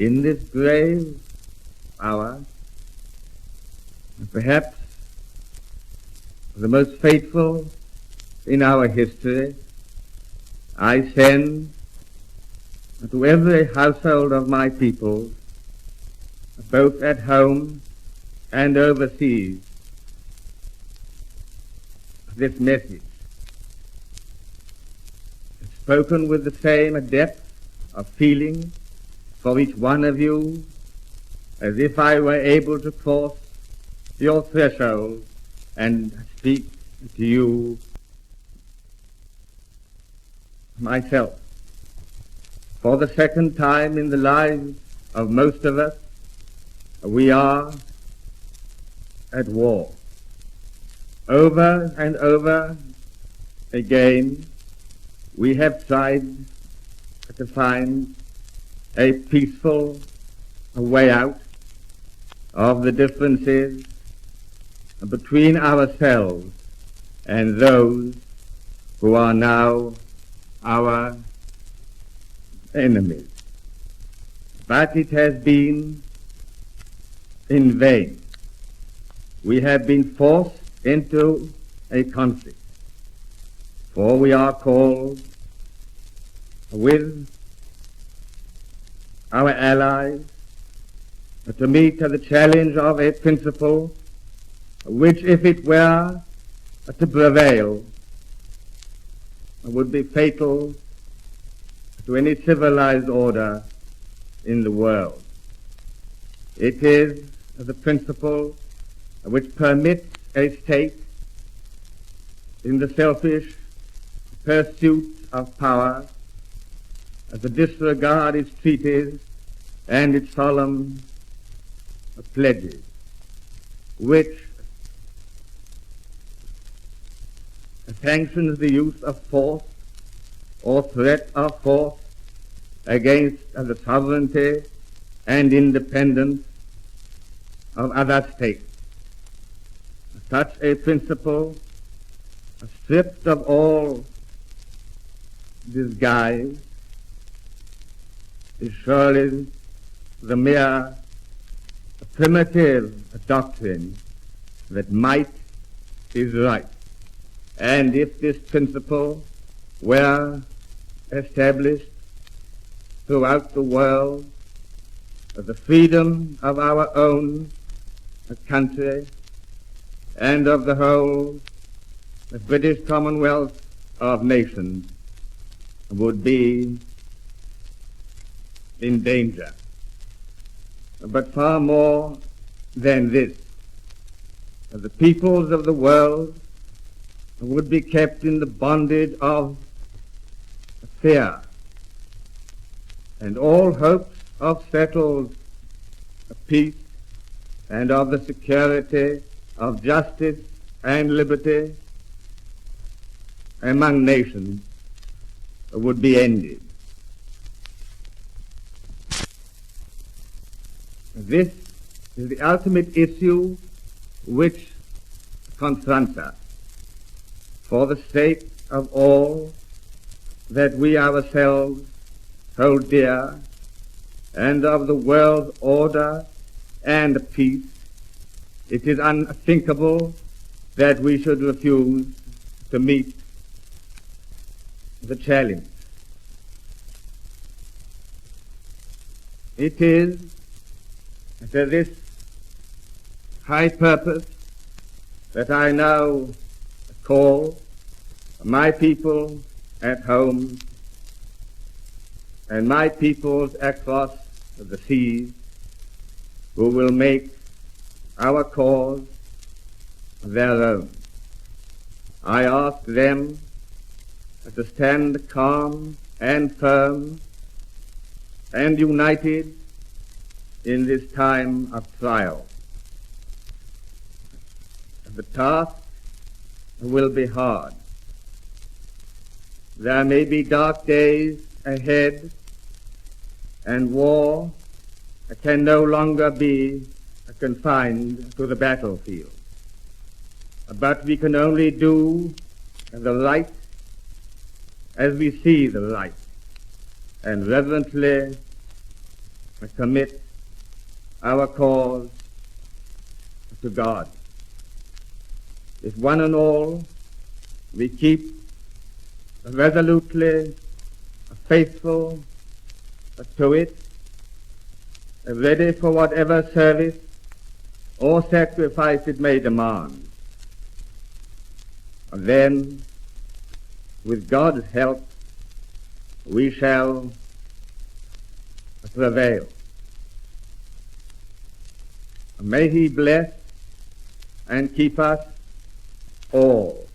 in this grave hour, perhaps the most fateful in our history, I send to every household of my people, both at home and overseas, this message, spoken with the same depth of feeling for each one of you as if I were able to cross your threshold and speak to you myself. For the second time in the lives of most of us, we are at war. Over and over again, we have tried to find a peaceful way out of the differences between ourselves and those who are now our enemies. But it has been in vain. We have been forced into a conflict, for we are called with our allies to meet the challenge of a principle which, if it were to prevail, would be fatal to any civilized order in the world. It is the principle which permits a state in the selfish pursuit of power to disregard its treaties and its solemn pledges, which sanctions the use of force or threat of force against the sovereignty and independence of other states. Such a principle, stripped of all disguise, is surely the mere primitive doctrine that might is right. And if this principle were established throughout the world, the freedom of our own country and of the whole British Commonwealth of Nations would be in danger. But far more than this, the peoples of the world would be kept in the bondage of fear, and all hopes of settled peace and of the security of justice and liberty among nations would be ended. This is the ultimate issue which confronts us. For the sake of all that we ourselves hold dear, and of the world's order and peace, it is unthinkable that we should refuse to meet the challenge. It is to this high purpose that I now call my people at home and my peoples across the seas, who will make our cause their own. I ask them to stand calm and firm and united in this time of trial. The task will be hard. There may be dark days ahead, and war can no longer be confined to the battlefield. But we can only do the right as we see the right, and reverently commit our cause to God. If one and all we keep resolutely faithful to it, ready for whatever service or sacrifice it may demand, then with God's help we shall prevail. May He bless and keep us all.